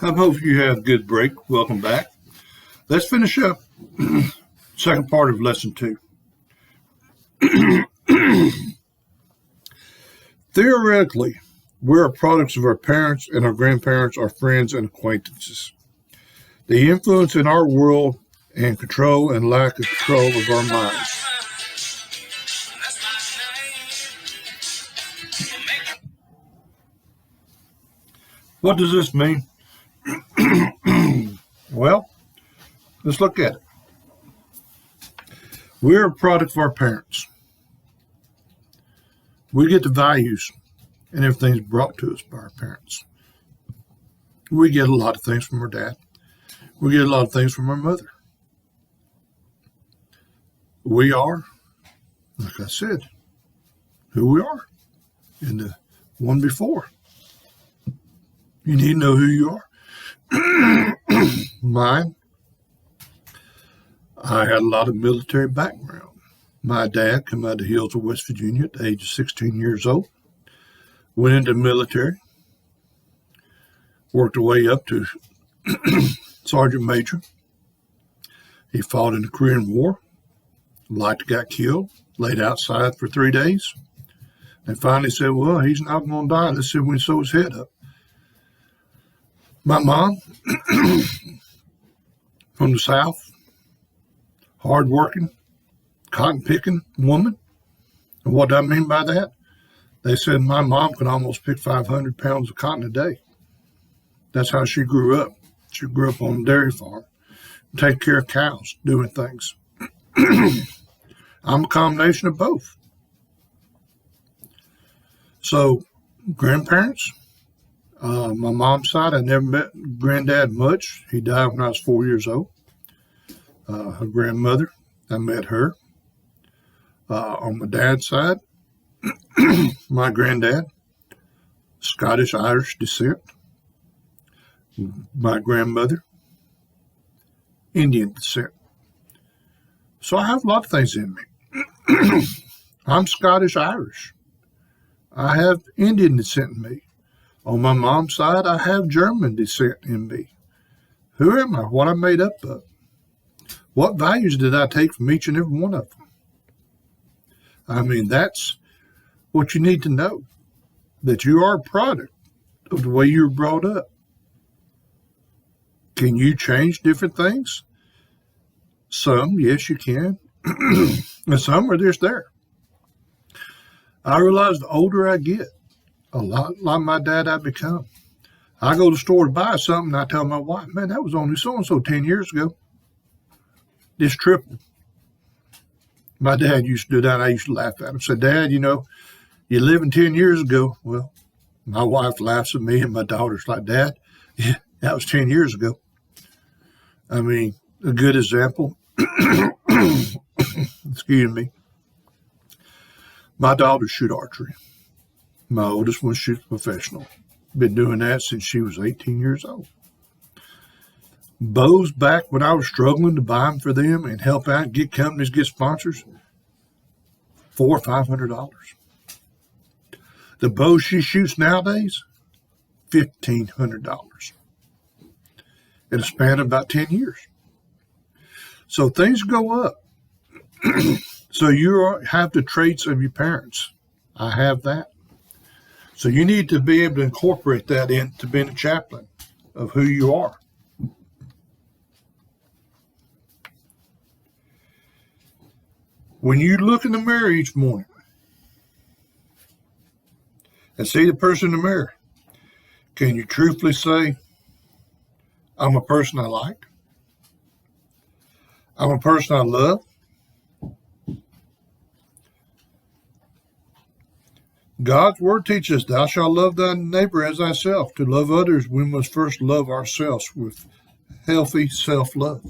I hope you had a good break. Welcome back. Let's finish up second part of lesson 2. Theoretically, we are products of our parents and our grandparents, our friends and acquaintances. The influence in our world and control and lack of control of our minds. What does this mean? Well, let's look at it. We're a product of our parents. We get the values and everything's brought to us by our parents. We get a lot of things from our dad. We get a lot of things from our mother. We are, like I said, who we are in the one before. You need to know who you are. Mine, I had a lot of military background. My dad came out of the hills of West Virginia at the age of 16 years old. Went into the military. Worked away up to Sergeant Major. He fought in the Korean War. Like got killed. Laid outside for 3 days. And finally said, well, he's not going to die. Let's see when he sew his head up. My mom, from the South, hard-working, cotton-picking woman. And what do I mean by that? They said my mom could almost pick 500 pounds of cotton a day. That's how she grew up. She grew up on a dairy farm, take care of cows, doing things. I'm a combination of both. So, grandparents, my mom's side, I never met granddad much. He died when I was 4 years old. Her grandmother, I met her. On my dad's side, my granddad, Scottish-Irish descent. My grandmother, Indian descent. So I have a lot of things in me. I'm Scottish-Irish. I have Indian descent in me. On my mom's side, I have German descent in me. Who am I? What I'm made up of? What values did I take from each and every one of them? I mean, that's what you need to know, that you are a product of the way you were brought up. Can you change different things? Some, yes, you can. And some are just there. I realize the older I get, a lot like my dad I become. I go to the store to buy something, and I tell my wife, man, that was only so-and-so 10 years ago. It's triple. My dad used to do that. I used to laugh at him. Said, Dad, you're living 10 years ago. Well, my wife laughs at me, and my daughter's like, Dad, yeah, that was 10 years ago. I mean, a good example, excuse me, my daughters shoot archery. My oldest one shoots professional. Been doing that since she was 18 years old. Bows back when I was struggling to buy them for them and help out, get companies, get sponsors, $400 or $500. The bows she shoots nowadays, $1,500. In a span of about 10 years. So things go up. So you have the traits of your parents. I have that. So you need to be able to incorporate that into being a chaplain of who you are. When you look in the mirror each morning and see the person in the mirror, can you truthfully say, I'm a person I like? I'm a person I love? God's word teaches us, thou shalt love thy neighbor as thyself. To love others, we must first love ourselves with healthy self-love.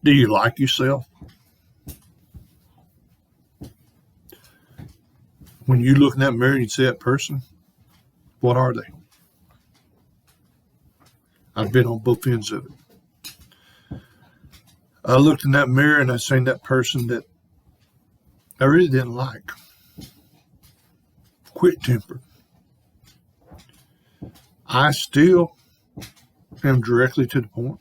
Do you like yourself? When you look in that mirror and you see that person, what are they? I've been on both ends of it. I looked in that mirror and I seen that person that I really didn't like. Quick-tempered. I still am directly to the point.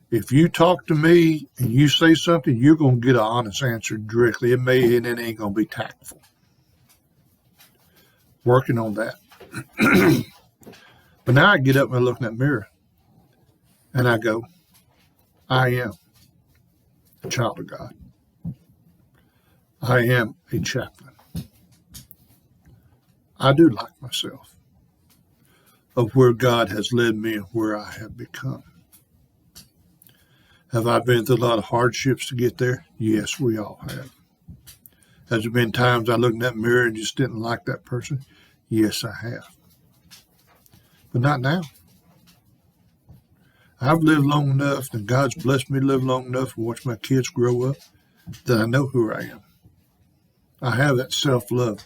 If you talk to me and you say something, you're going to get an honest answer directly. It ain't going to be tactful. Working on that. But now I get up and I look in that mirror and I go, I am a child of God. I am a chaplain. I do like myself of where God has led me and where I have become. Have I been through a lot of hardships to get there? Yes, we all have. Has there been times I looked in that mirror and just didn't like that person? Yes, I have. But not now. I've lived long enough, and God's blessed me to live long enough and watch my kids grow up that I know who I am. I have that self-love.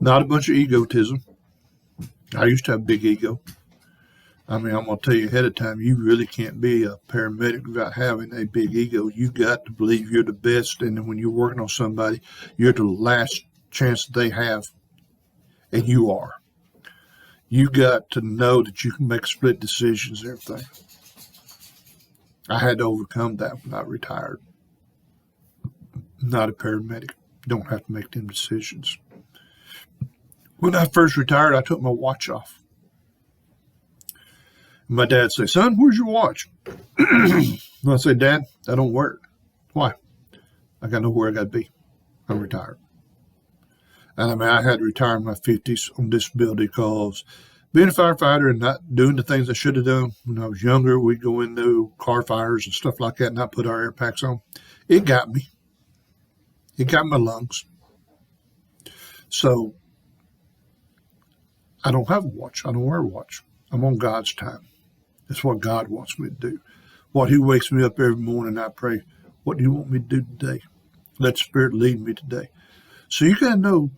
Not a bunch of egotism. I used to have a big ego. I mean, I'm going to tell you ahead of time, you really can't be a paramedic without having a big ego. You got to believe you're the best, and then when you're working on somebody, you're the last chance that they have, and you are. You got to know that you can make split decisions and everything. I had to overcome that when I retired. I'm not a paramedic. Don't have to make them decisions. When I first retired, I took my watch off. My dad said, son, where's your watch? And I said, Dad, I don't wear it. Why? I got to know where I got to be. I'm retired. And I mean, I had to retire in my 50s on disability because being a firefighter and not doing the things I should have done when I was younger, we'd go into car fires and stuff like that and not put our air packs on. It got me. It got my lungs. So I don't have a watch. I don't wear a watch. I'm on God's time. That's what God wants me to do. What He wakes me up every morning, I pray, what do you want me to do today? Let the Spirit lead me today. So you got to know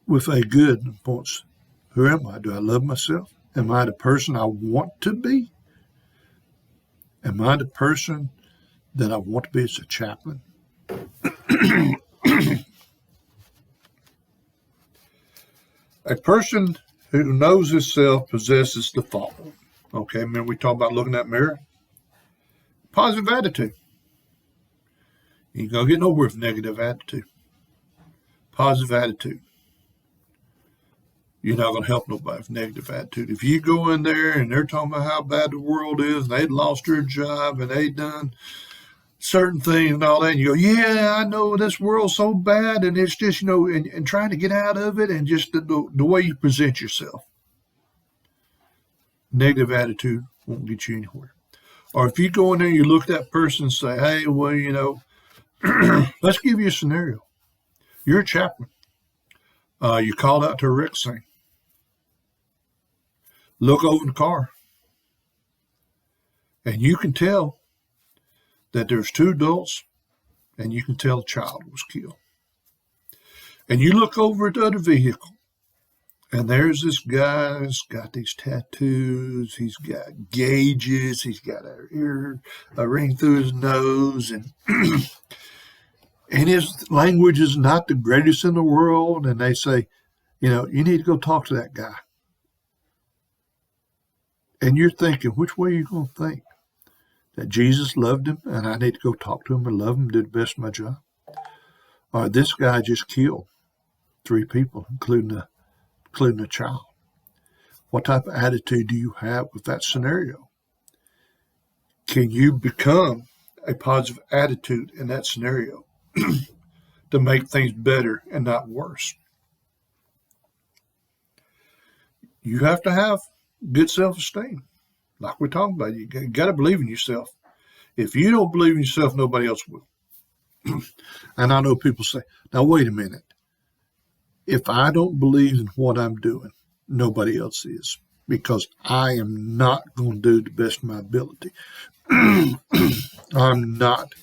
with a good points, who am I? Do I love myself? Am I the person I want to be? Am I the person that I want to be as a chaplain? A person who knows himself possesses the following. Okay, remember we talked about looking at the mirror? Positive attitude. You ain't going to get nowhere with negative attitude. Positive attitude. You're not going to help nobody with negative attitude. If you go in there and they're talking about how bad the world is, and they'd lost their job, and they done certain things and all that, and you go, yeah, I know this world's so bad, and it's just, and trying to get out of it, and just the way you present yourself. Negative attitude won't get you anywhere. Or if you go in there and you look at that person and say, hey, well, let's give you a scenario. You're a chaplain. You're called out to a wreck scene. Look over the car. And you can tell that there's two adults, and you can tell a child was killed. And you look over at the other vehicle, and there's this guy that's got these tattoos. He's got gauges. He's got a ring through his nose, and and his language is not the greatest in the world. And they say, you need to go talk to that guy. And you're thinking, which way are you going to think? That Jesus loved him, and I need to go talk to him and love him, do the best of my job? Or this guy just killed 3 people, including a child. What type of attitude do you have with that scenario? Can you become a positive attitude in that scenario to make things better and not worse? You have to have good self-esteem. Like we're talking about, you got to believe in yourself. If you don't believe in yourself, nobody else will. And I know people say, now wait a minute. If I don't believe in what I'm doing, nobody else is, because I am not going to do the best of my ability. I'm not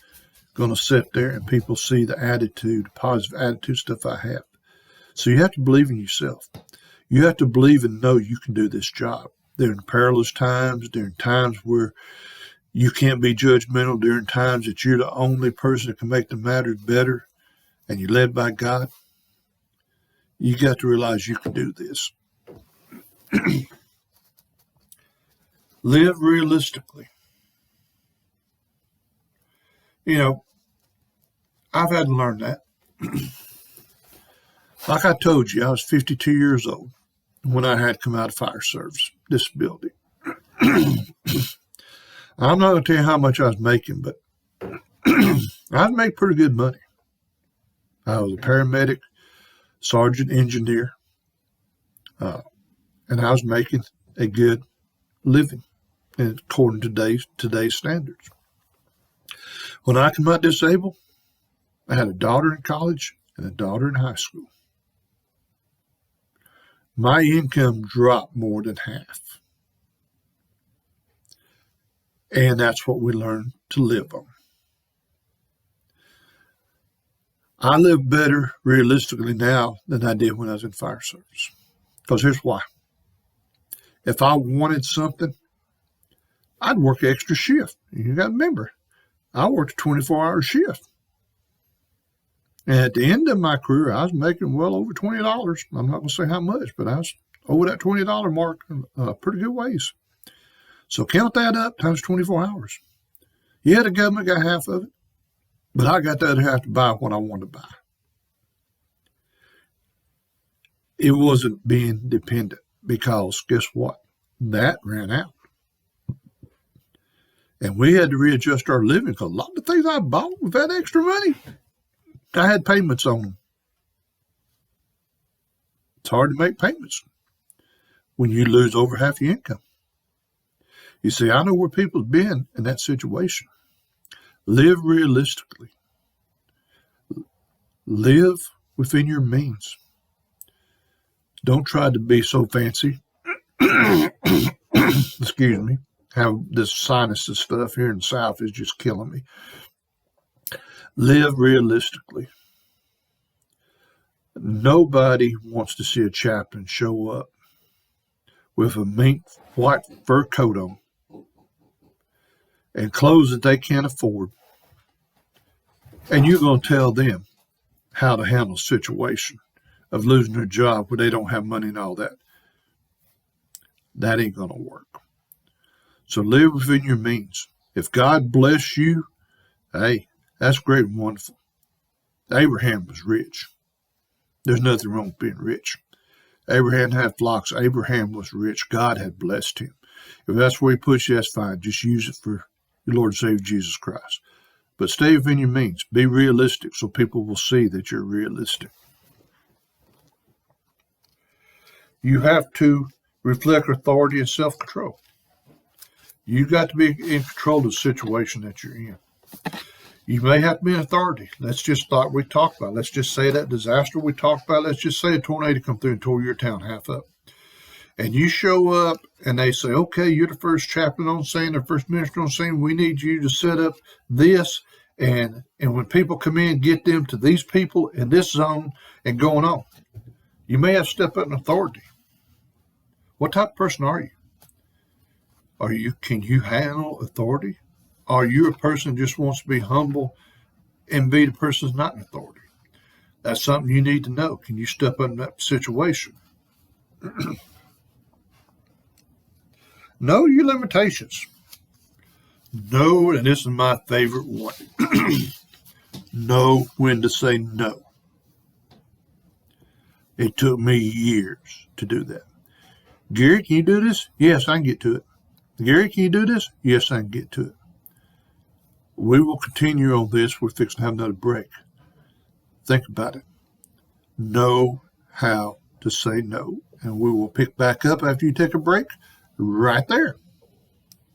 going to sit there and people see the attitude, positive attitude stuff I have. So you have to believe in yourself. You have to believe and know you can do this job. During perilous times, during times where you can't be judgmental, during times that you're the only person that can make the matters better, and you're led by God, you got to realize you can do this. Live realistically. You know, I've had to learn that. Like I told you, I was 52 years old when I had come out of fire service disability. I'm not going to tell you how much I was making, but I made pretty good money. I was a paramedic, sergeant engineer, and I was making a good living according to today's standards. When I came out disabled, I had a daughter in college and a daughter in high school. My income dropped more than half. And that's what we learned to live on. I live better realistically now than I did when I was in fire service. Because here's why. If I wanted something, I'd work extra shift. You got to remember, I worked a 24-hour shift. And at the end of my career, I was making well over $20. I'm not going to say how much, but I was over that $20 mark pretty good ways. So count that up times 24 hours. Yeah, the government got half of it, but I got the other half to buy what I wanted to buy. It wasn't being dependent because guess what? That ran out. And we had to readjust our living because a lot of the things I bought with that extra money, I had payments on them. It's hard to make payments when you lose over half your income. You see, I know where people have been in that situation. Live realistically. Live within your means. Don't try to be so fancy. Excuse me. Have this sinus and stuff here in the South is just killing me. Live realistically. Nobody wants to see a chaplain show up with a mink white fur coat on and clothes that they can't afford. And you're going to tell them how to handle a situation of losing their job where they don't have money and all that. That ain't going to work. So live within your means. If God bless you, hey, that's great and wonderful. Abraham was rich. There's nothing wrong with being rich. Abraham had flocks. Abraham was rich. God had blessed him. If that's where he puts you, that's fine. Just use it for your Lord and Savior Jesus Christ. But stay within your means. Be realistic so people will see that you're realistic. You have to reflect authority and self-control. You got to be in control of the situation that you're in. You may have to be in authority. Let's just thought we talked about. Let's just say that disaster we talked about. Let's just say a tornado come through and tore your town half up. And you show up and they say, okay, you're the first chaplain on scene, the first minister on scene. We need you to set up this. And when people come in, get them to these people in this zone and going on. You may have to step up in authority. What type of person are you? Can you handle authority? Are you a person that just wants to be humble and be the person that's not in authority? That's something you need to know. Can you step up in that situation? Know your limitations. Know, and this is my favorite one, know when to say no. It took me years to do that. Gary, can you do this? Yes, I can get to it. Gary, can you do this? Yes, I can get to it. We will continue on this. We're fixing to have another break. Think about it. Know how to say no. And we will pick back up after you take a break right there.